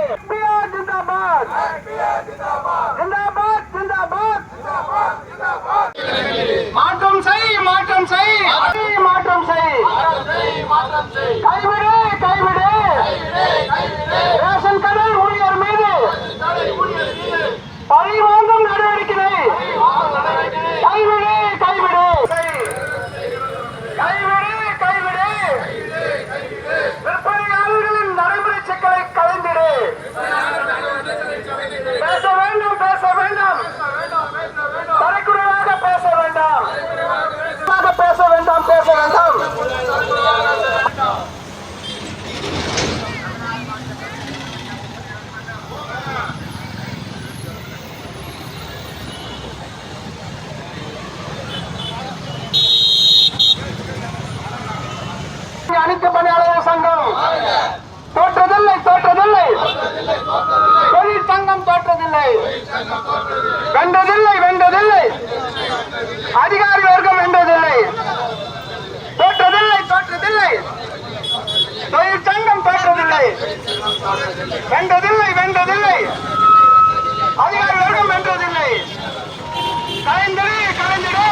जिंदाबाद जिंदाबाद जिंदाबाद மாற்றம் செய் மாற்றம் செய் மாற்றம் செய் கைவிடு கைவிடு ரேஷன் கடை ஊழியர் மீது பழிவாங்கும் நடவடிக்கை கைவிடு கைவிடு கைவிடு கைவிடு விற்பனையாளர்களின் நடைமுறை சிக்கலை கலைந்திடு பேச வேண்டாம் தரைக்குறையாக பேச வேண்டாம் பேச வேண்டாம் பேச வேண்டாம் அனைத்து பணியாளர் சங்கம் தோற்றதில்லை தோற்றதில்லை தொழிற்சங்கம் தோற்றதில்லை வென்றதில்லை வென்றதில்லை அதிகாரி வர்க்கம் வென்றதில்லை தோற்றதில்லை தோற்றதில்லை தொழிற்சங்கம் தோற்றதில்லை வென்றதில்லை வென்றதில்லை அதிகாரி வர்க்கம் வென்றதில்லை கலைந்திடு கலைந்திடு